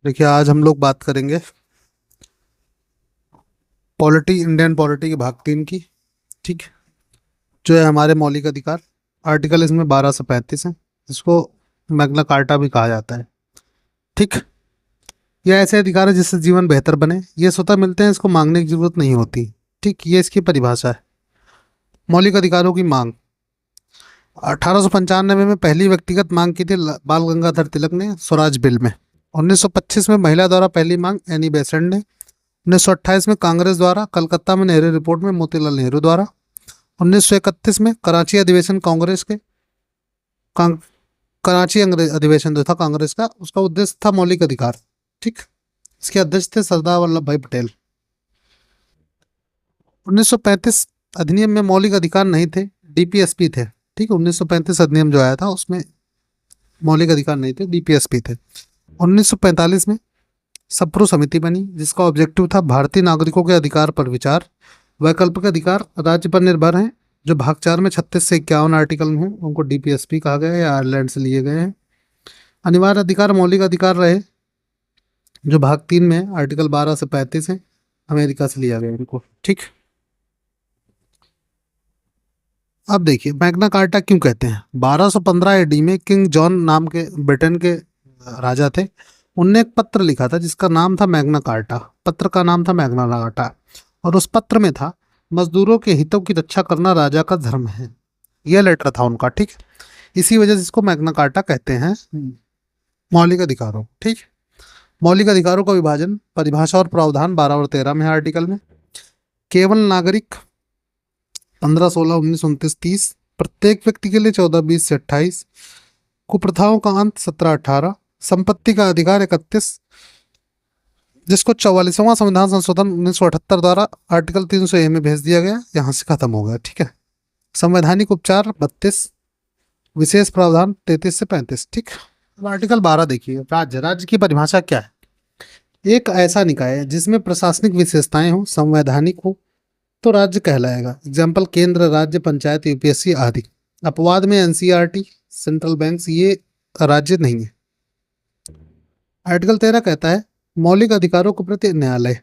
देखिए, आज हम लोग बात करेंगे इंडियन पॉलिटी के भाग 3 की। ठीक, जो है हमारे मौलिक अधिकार। आर्टिकल इसमें 12 से 35 है, जिसको मैग्ना कार्टा भी कहा जाता है। ठीक, यह ऐसे अधिकार है जिससे जीवन बेहतर बने, ये स्वतः मिलते हैं, इसको मांगने की जरूरत नहीं होती। ठीक, ये इसकी परिभाषा है। मौलिक अधिकारों की मांग 1895 में पहली व्यक्तिगत मांग की थी बाल गंगाधर तिलक ने स्वराज बिल में। 1925 में महिला द्वारा पहली मांग एनी बेसेंट ने। 1928 में कांग्रेस द्वारा, कलकत्ता में नेहरू रिपोर्ट में मोतीलाल नेहरू द्वारा। 1931 में कराची अधिवेशन कांग्रेस के कराची अधिवेशन जो था कांग्रेस का, उसका उद्देश्य था मौलिक अधिकार। ठीक, इसके अध्यक्ष थे सरदार वल्लभ भाई पटेल। 1935 अधिनियम में मौलिक अधिकार नहीं थे, डीपीएसपी थे। ठीक है, 1935 अधिनियम जो आया था उसमें मौलिक अधिकार नहीं थे, डीपीएसपी थे। 1945 में सप्रू समिति बनी, जिसका ऑब्जेक्टिव था भारतीय नागरिकों के अधिकार पर विचार। वैकल्पिक अधिकार राज्य पर निर्भर हैं, जो भाग 4 में 36 से 51 आर्टिकल हैं, उनको डीपीएसपी कहा गया है या आयरलैंड से लिए गए हैं। अनिवार्य अधिकार मौलिक अधिकार रहे, जो भाग 3 में आर्टिकल 12 से 35 है, अमेरिका से लिया गया इनको। ठीक, अब देखिए मैग्ना कार्टा क्यों कहते हैं। 1215 एडी में किंग जॉन नाम के ब्रिटेन के राजा थे। उनने एक पत्र लिखा था जिसका नाम था मैग्ना कार्टा। पत्र का नाम था मैग्ना कार्टा, और उस पत्र में था, मजदूरों के हितों की रक्षा करना राजा का धर्म है। यह लेटर था उनका। ठीक, इसी वजह से इसको मैग्ना कार्टा कहते हैं मौलिक अधिकारों। ठीक, मौलिक अधिकारों का विभाजन, परिभाषा और प्रावधान 12 और 13 में है आर्टिकल में। केवल नागरिक 15, 16, 19, 29, 30। प्रत्येक व्यक्ति के लिए 14, 20 से 28। कुप्रथाओं का अंत 17, 18। संपत्ति का अधिकार 31, जिसको 44वां संविधान संशोधन 1978 द्वारा आर्टिकल 300A में भेज दिया गया, यहाँ से खत्म हो गया। ठीक है, संवैधानिक उपचार 32, विशेष प्रावधान 33 से 35। ठीक, अब आर्टिकल 12 देखिए। राज्य की परिभाषा क्या है। एक ऐसा निकाय है जिसमें प्रशासनिक विशेषताएं हो, संवैधानिक हो, तो राज्य कहलाएगा। एग्जाम्पल केंद्र, राज्य, पंचायत, यूपीएससी आदि। अपवाद में एनसीईआरटी, सेंट्रल बैंक्स, ये राज्य नहीं है। आर्टिकल 13 कहता है मौलिक अधिकारों के प्रति न्यायालय,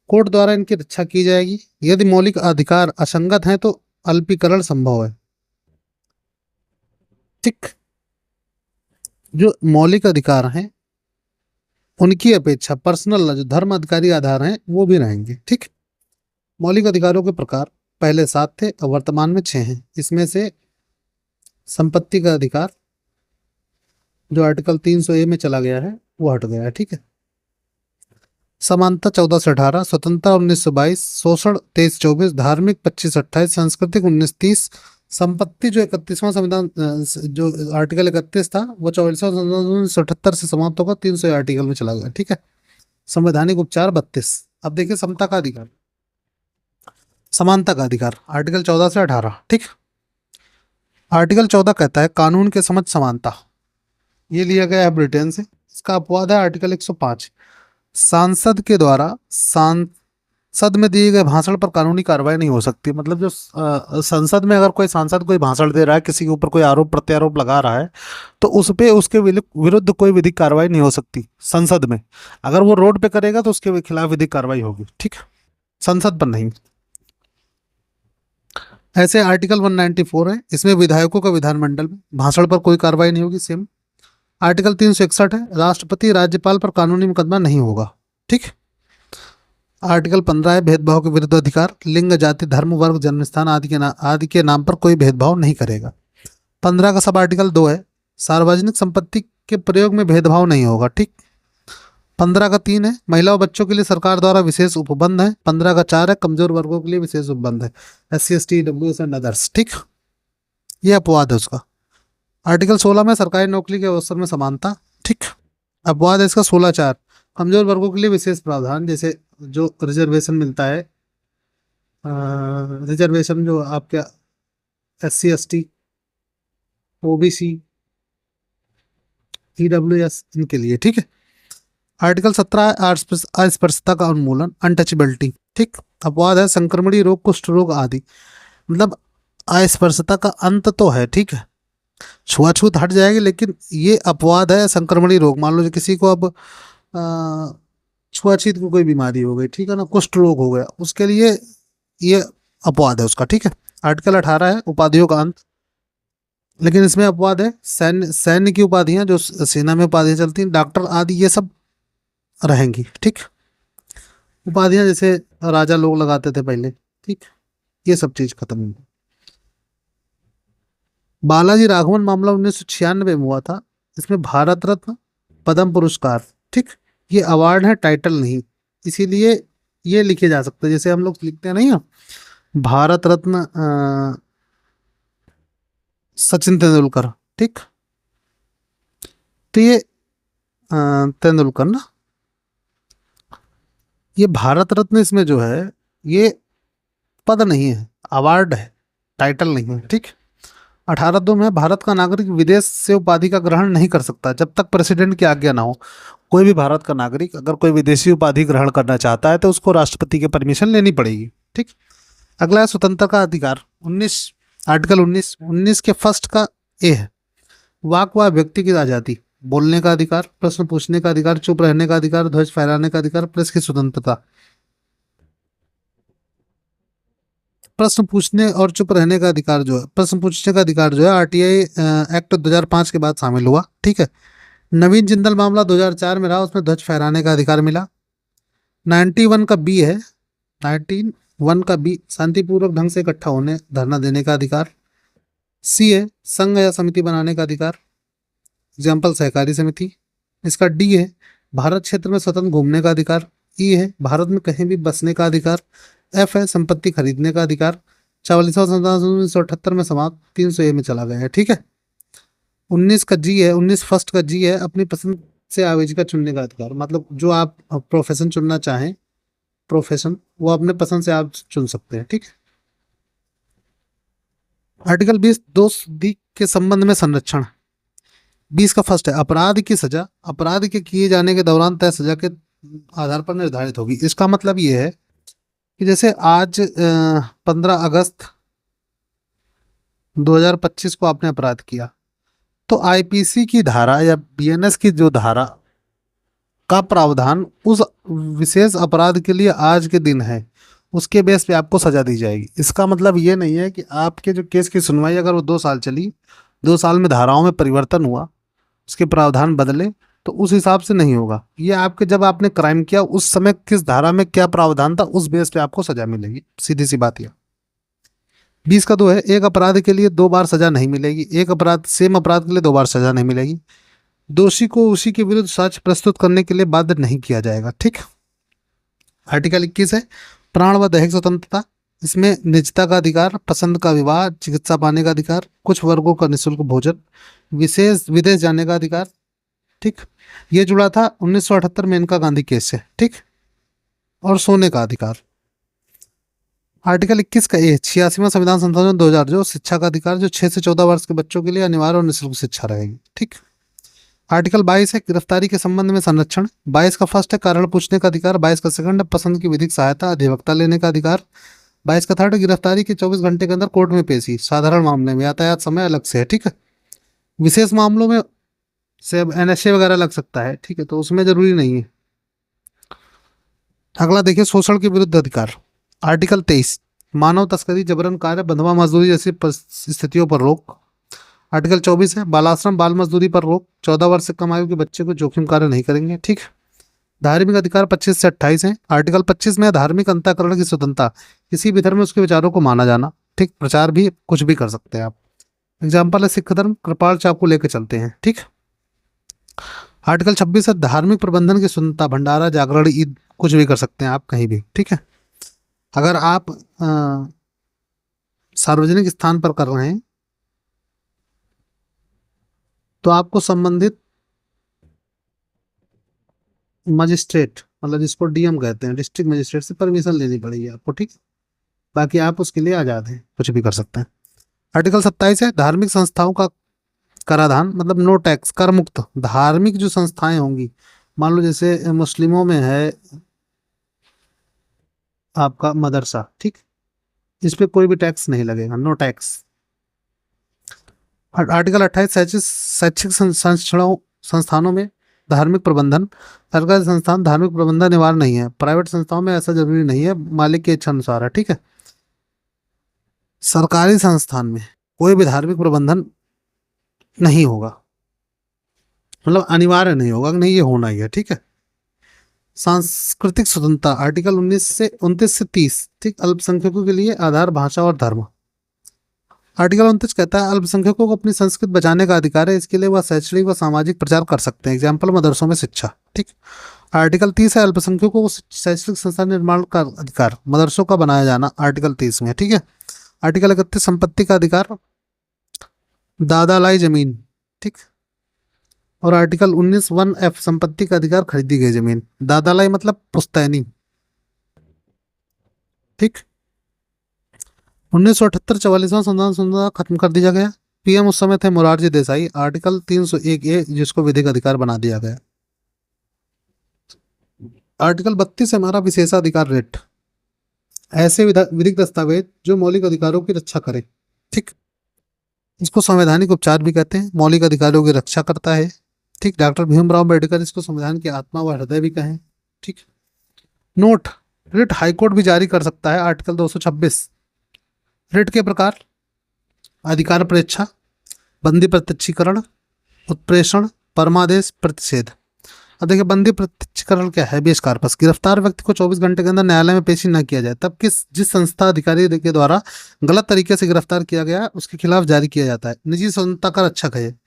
कोर्ट द्वारा इनकी रक्षा की जाएगी। यदि मौलिक अधिकार असंगत हैं तो अल्पीकरण संभव है। ठीक, जो मौलिक अधिकार हैं उनकी अपेक्षा पर्सनल जो धर्म अधिकारी आधार हैं वो भी रहेंगे। ठीक, मौलिक अधिकारों के प्रकार पहले 7 थे, अब वर्तमान में 6 हैं। इसमें से संपत्ति का अधिकार जो आर्टिकल 300A में चला गया है वो हट गया है। ठीक है, समानता 14 से 18, स्वतंत्रता 19 से 22, शोषण 23 से 24, धार्मिक 25 से 28, सांस्कृतिक 19 से 30। संपत्ति जो 31वां संविधान जो आर्टिकल 31 था वो 44वां संविधान 1978 से समाप्त होगा, 300 आर्टिकल में चला गया। ठीक है, संवैधानिक उपचार 32। अब देखिए समता का अधिकार, समानता का अधिकार आर्टिकल 14 से 18। ठीक, आर्टिकल 14 कहता है कानून के समक्ष समानता, ये लिया गया है ब्रिटेन से। इसका अपवाद है आर्टिकल 105, सांसद के द्वारा संसद में दिए गए भाषण पर कानूनी कार्रवाई नहीं हो सकती। मतलब जो संसद में अगर कोई सांसद कोई भाषण दे रहा है, किसी के ऊपर कोई आरोप प्रत्यारोप लगा रहा है, तो उस पे उसके विरुद्ध कोई विधिक कार्रवाई नहीं हो सकती संसद में। अगर वो रोड पे करेगा तो उसके खिलाफ विधिक कार्रवाई होगी। ठीक, संसद पर नहीं। ऐसे आर्टिकल 194 है, इसमें विधायकों का विधानमंडल में भाषण पर कोई कार्रवाई नहीं होगी। सेम आर्टिकल 361 है, राष्ट्रपति राज्यपाल पर कानूनी मुकदमा नहीं होगा। ठीक, आर्टिकल 15 है, भेदभाव के विरुद्ध अधिकार, लिंग, जाति, धर्म, वर्ग, जन्मस्थान आदि के नाम पर कोई भेदभाव नहीं करेगा। 15 का सब आर्टिकल 2 है, सार्वजनिक संपत्ति के प्रयोग में भेदभाव नहीं होगा। ठीक, 15 का 3 है, महिला और बच्चों के लिए सरकार द्वारा विशेष उपबंध है। 15 का 4 है, कमजोर वर्गों के लिए विशेष उपबंध है, SC, ST, EWS and others. ठीक, ये अपवाद है उसका। आर्टिकल 16 में सरकारी नौकरी के अवसर में समानता। ठीक, अपवाद है इसका 16(4), कमजोर वर्गों के लिए विशेष प्रावधान, जैसे जो रिजर्वेशन मिलता है, रिजर्वेशन जो आपके SC, ST, OBC, EWS इनके लिए। ठीक है, आर्टिकल 17 अस्पृश्यता का उन्मूलन, अनटचेबिलिटी। ठीक, अपवाद है संक्रमणीय रोग, कुष्ठ रोग आदि। मतलब अस्पृश्यता का अंत तो है। ठीक है, छुआछूत हट जाएगी, लेकिन ये अपवाद है संक्रमणीय रोग। मान लो किसी को अब छुआछीत को कोई बीमारी हो गई, ठीक है ना, कुष्ठ रोग हो गया, उसके लिए ये अपवाद है उसका, ठीक है। आर्टिकल 18 है उपाधियों का अंत, लेकिन इसमें अपवाद है, सैन्य की उपाधियां जो सेना में उपाधियां चलती हैं, डॉक्टर आदि ये सब रहेंगी, ठीक। उपाधियां जैसे राजा लोग लगाते थे पहले, ठीक, ये सब चीज खत्म हुई। बालाजी राघवन मामला 1996 में हुआ था। इसमें भारत रत्न, पद्म पुरस्कार, ठीक, ये अवार्ड है, टाइटल नहीं, इसीलिए ये लिखे जा सकते हैं जैसे हम लोग लिखते हैं नहीं है, भारत रत्न सचिन तेंदुलकर, ठीक। तो ये तेंदुलकर ना, ये भारत रत्न इसमें जो है ये पद नहीं है, अवार्ड है, टाइटल नहीं है, ठीक। 18(2) में भारत का नागरिक विदेश से उपाधि का ग्रहण नहीं कर सकता जब तक प्रेसिडेंट की आज्ञा ना हो। कोई भी भारत का नागरिक अगर कोई विदेशी उपाधि ग्रहण करना चाहता है तो उसको राष्ट्रपति की परमिशन लेनी पड़ेगी, ठीक। अगला है स्वतंत्रता का अधिकार, 19, आर्टिकल 19 के फर्स्ट का ए है, वाक व व्यक्ति की आजादी, बोलने का अधिकार, प्रश्न पूछने का अधिकार, चुप रहने का अधिकार, ध्वज फहराने का अधिकार, प्रेस की स्वतंत्रता। प्रश्न पूछने और चुप रहने का अधिकार जो है, प्रश्न पूछने का अधिकार जो है आरटीआई एक्ट 2005 के बाद शामिल हुआ, ठीक है। नवीन जिंदल मामला 2004 में रहा, उसमें ध्वज फहराने का अधिकार मिला। 91 का बी है, 91 का बी, शांतिपूर्वक ढंग से इकट्ठा होने धरना देने का अधिकार। सी है, संघ या समिति बनाने का अधिकार, एग्जाम्पल सहकारी समिति। इसका डी है, भारत क्षेत्र में स्वतंत्र घूमने का अधिकार। ई है, भारत में कहीं भी बसने का अधिकार। एफ है, संपत्ति खरीदने का अधिकार। 44वां संविधान 1978 में समाप्त, 300 ए में चला गया है, ठीक है। 19 का जी है, 19 फर्स्ट का जी है, अपनी पसंद से आवेजिका चुनने का अधिकार, मतलब जो आप प्रोफेशन चुनना चाहें, प्रोफेशन वो अपने पसंद से आप चुन सकते हैं, ठीक है। आर्टिकल 20 दोषी के संबंध में संरक्षण, 20 का फर्स्ट है, अपराध की सजा अपराध के किए जाने के दौरान तय सजा के आधार पर निर्धारित होगी। इसका मतलब ये है कि जैसे आज 15 अगस्त 2025 को आपने अपराध किया, तो आईपीसी की धारा या बीएनएस की जो धारा का प्रावधान उस विशेष अपराध के लिए आज के दिन है, उसके बेस पे आपको सजा दी जाएगी। इसका मतलब ये नहीं है कि आपके जो केस की सुनवाई अगर वो 2 साल चली, 2 साल में धाराओं में परिवर्तन हुआ, उसके प्रावधान बदले, तो उस हिसाब से नहीं होगा। ये आपके जब आपने क्राइम किया उस समय किस धारा में क्या प्रावधान था, उस बेस पे आपको सजा मिलेगी, सीधी सी बात यह। 20 का 2 है, एक अपराध के लिए 2 बार सजा नहीं मिलेगी, एक अपराध सेम अपराध के लिए 2 बार सजा नहीं मिलेगी। दोषी को उसी के विरुद्ध साक्ष्य प्रस्तुत करने के लिए बाध्य नहीं किया जाएगा, ठीक। आर्टिकल 21 है, प्राण व दैहिक स्वतंत्रता, इसमें निजता का अधिकार, पसंद का विवाह, चिकित्सा पाने का अधिकार, कुछ वर्गों का निःशुल्क भोजन, विशेष विदेश जाने का अधिकार, ठीक। ये जुड़ा था 1978 मेनका गांधी केस से, ठीक। और सोने का अधिकार। आर्टिकल 21 का ए, 86वां संविधान संशोधन 2000, जो शिक्षा का अधिकार, जो 6 से 14 वर्ष के बच्चों के लिए अनिवार्य और निःशुल्क शिक्षा रहेगी, ठीक। आर्टिकल 22 है, गिरफ्तारी के संबंध में संरक्षण, 22 का फर्स्ट है, कारण पूछने का अधिकार, 22 का सेकंड है, पसंद की विधिक सहायता, अधिवक्ता लेने का अधिकार, 22 का थर्ड है, गिरफ्तारी के 24 घंटे के अंदर कोर्ट में पेशी, साधारण मामले में यातायात समय अलग से है, ठीक है। विशेष मामलों में से एनएसए वगैरह लग सकता है, ठीक है, तो उसमें जरूरी नहीं है। अगला देखिए, शोषण के विरुद्ध अधिकार, आर्टिकल 23, मानव तस्करी, जबरन कार्य, बंधुआ मजदूरी जैसी स्थितियों पर रोक। आर्टिकल 24 है, बालाश्रम, बाल मजदूरी पर रोक, 14 वर्ष से कम आयु के बच्चे को जोखिम कार्य नहीं करेंगे, ठीक। धार्मिक अधिकार 25 से 28 है। आर्टिकल 25 में धार्मिक अंतःकरण की स्वतंत्रता, किसी भी धर्म में उसके विचारों को माना जाना, ठीक, प्रचार भी कुछ भी कर सकते हैं आप। एग्जाम्पल है सिख धर्म, कृपाल चाकू लेके चलते हैं, ठीक। आर्टिकल 26 है, धार्मिक प्रबंधन की स्वतंत्रता, भंडारा, जागरण, ईद कुछ भी कर सकते हैं आप कहीं भी, ठीक है। अगर आप सार्वजनिक स्थान पर कर रहे हैं तो आपको संबंधित मजिस्ट्रेट, मतलब जिसको डीएम कहते हैं, डिस्ट्रिक्ट मजिस्ट्रेट से परमिशन लेनी पड़ेगी आपको, ठीक। बाकी आप उसके लिए आजाद हैं, कुछ भी कर सकते हैं। आर्टिकल 27 है, धार्मिक संस्थाओं का कराधान, मतलब नो टैक्स, कर मुक्त। धार्मिक जो संस्थाएं होंगी, मान लो जैसे मुस्लिमों में है आपका मदरसा, ठीक, इस पे कोई भी टैक्स नहीं लगेगा, नो टैक्स। आर्टिकल 28, शैक्षिक संस्थानों में धार्मिक प्रबंधन। सरकारी संस्थान धार्मिक प्रबंधन अनिवार्य नहीं है, प्राइवेट संस्थाओं में ऐसा जरूरी नहीं है, मालिक की इच्छा अनुसार है। ठीक है, सरकारी संस्थान में कोई भी धार्मिक प्रबंधन नहीं होगा, मतलब अनिवार्य नहीं होगा, नहीं ये होना ही है। ठीक है, सांस्कृतिक स्वतंत्रता आर्टिकल 29 से 30। ठीक, अल्पसंख्यकों के लिए आधार भाषा और धर्म। आर्टिकल 29 कहता है अल्पसंख्यकों को अपनी संस्कृति बचाने का अधिकार है, इसके लिए वह शैक्षणिक व सामाजिक प्रचार कर सकते हैं। एग्जाम्पल मदरसों में शिक्षा। ठीक, आर्टिकल 30 है अल्पसंख्यकों को शैक्षणिक संस्थान निर्माण का अधिकार, मदरसों का बनाया जाना आर्टिकल 30 में। ठीक है, आर्टिकल 31 संपत्ति का अधिकार, दादालाई जमीन। ठीक, और आर्टिकल 19(1)(f) संपत्ति का अधिकार खरीदी गई जमीन। दादालाई मतलब पुश्तैनी। ठीक, 1978 44वां संविधान संशोधन खत्म कर दिया गया। पीएम उस समय थे मोरारजी देसाई। आर्टिकल 301(a) जिसको विधिक अधिकार बना दिया गया। आर्टिकल 32 हमारा विशेषाधिकार रेट, ऐसे विधिक दस्तावेज जो मौलिक अधिकारों की रक्षा करे। ठीक, इसको संवैधानिक उपचार भी कहते हैं, मौलिक अधिकारों की रक्षा करता है। ठीक, डॉक्टर भीमराव अम्बेडकर इसको संविधान की आत्मा व हृदय भी कहें। ठीक, नोट, रिट हाईकोर्ट भी जारी कर सकता है। आर्टिकल 226। रिट के प्रकार, अधिकार परीक्षा, बंदी प्रत्यक्षीकरण, उत्प्रेषण, परमादेश, प्रतिषेध। अब देखिए बंदी प्रत्यक्षीकरण क्या है? हेबियस कॉर्पस, गिरफ्तार व्यक्ति को 24 घंटे के अंदर न्यायालय में पेशी न किया जाए तब जिस संस्था अधिकारी के द्वारा गलत तरीके से गिरफ्तार किया गया उसके खिलाफ जारी किया जाता है। निजी स्वतंत्रता का रक्षक है।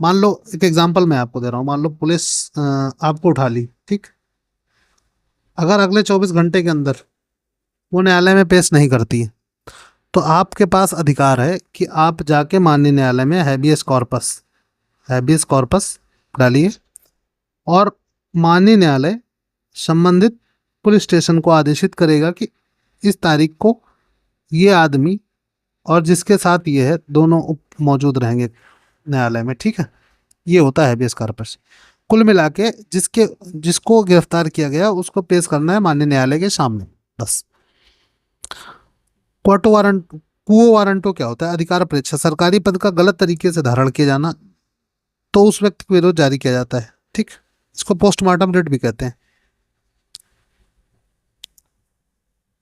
मान लो एक एग्जाम्पल मैं आपको दे रहा हूँ, मान लो पुलिस आपको उठा ली। ठीक, अगर अगले 24 घंटे के अंदर वो न्यायालय में पेश नहीं करती है तो आपके पास अधिकार है कि आप जाके माननीय न्यायालय में हैबियस कॉर्पस डालिए और माननीय न्यायालय संबंधित पुलिस स्टेशन को आदेशित करेगा कि इस तारीख को ये आदमी और जिसके साथ ये है दोनों मौजूद रहेंगे न्यायालय में। ठीक है, ये होता है हैबियस कॉर्पस। कुल मिला के जिसको गिरफ्तार किया गया उसको पेश करना है माननीय न्यायालय के सामने, बस। क्वो वारंटो क्या होता है? अधिकार परीक्षा, सरकारी पद का गलत तरीके से धारण किया जाना तो उस व्यक्ति के विरुद्ध जारी किया जाता है। ठीक, इसको पोस्टमार्टम रिट भी कहते हैं।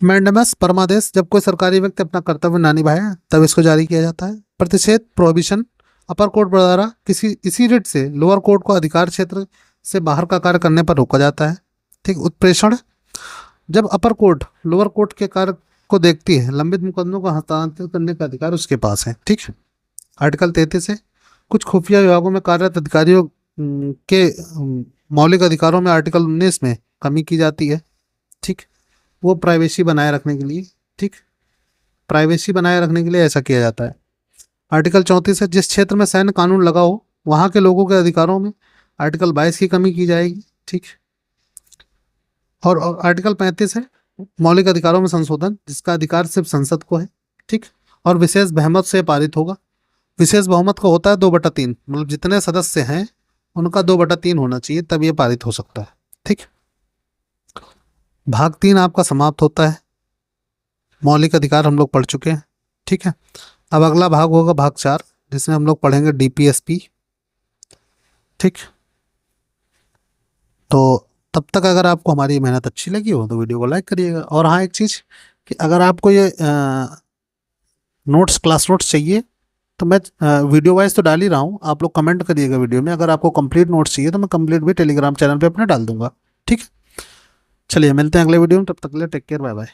मैंडेमस, परमादेश, जब कोई सरकारी व्यक्ति अपना कर्तव्य ना निभाए तब इसको जारी किया जाता है। प्रतिषेध, प्रोहिबिशन, अपर कोर्ट द्वारा इसी रिट से लोअर कोर्ट को अधिकार क्षेत्र से बाहर का कार्य करने पर रोका जाता है। ठीक, उत्प्रेषण, जब अपर कोर्ट लोअर कोर्ट के कार्य को देखती है, लंबित मुकदमों को हस्तांतरित करने का अधिकार उसके पास है। ठीक, आर्टिकल 33 है कुछ खुफिया विभागों में कार्यरत अधिकारियों के मौलिक अधिकारों में आर्टिकल 19 में कमी की जाती है। ठीक, वो प्राइवेसी बनाए रखने के लिए। ठीक, प्राइवेसी बनाए रखने के लिए ऐसा किया जाता है। आर्टिकल 34 है जिस क्षेत्र में सैन्य कानून लगा हो वहाँ के लोगों के अधिकारों में आर्टिकल 22 की कमी की जाएगी। ठीक, और आर्टिकल 35 है मौलिक अधिकारों में संशोधन जिसका अधिकार सिर्फ संसद को है। ठीक, और विशेष बहुमत से पारित होगा। विशेष बहुमत का होता है 2/3, मतलब जितने सदस्य हैं उनका 2/3 होना चाहिए तब ये पारित हो सकता है। ठीक, भाग 3 आपका समाप्त होता है। मौलिक अधिकार हम लोग पढ़ चुके हैं। ठीक है, अब अगला भाग होगा भाग 4 जिसमें हम लोग पढ़ेंगे डीपीएसपी। ठीक, तो तब तक अगर आपको हमारी मेहनत अच्छी लगी हो तो वीडियो को लाइक करिएगा। और हाँ एक चीज़ कि अगर आपको ये क्लास नोट्स चाहिए तो मैं वीडियो वाइज तो डाल ही रहा हूँ, आप लोग कमेंट करिएगा वीडियो में। अगर आपको कंप्लीट नोट्स चाहिए तो मैं कंप्लीट भी टेलीग्राम चैनल पे अपने डाल दूंगा। ठीक है, चलिए मिलते हैं अगले वीडियो में, तब तक के लिए टेक केयर, बाय बाय।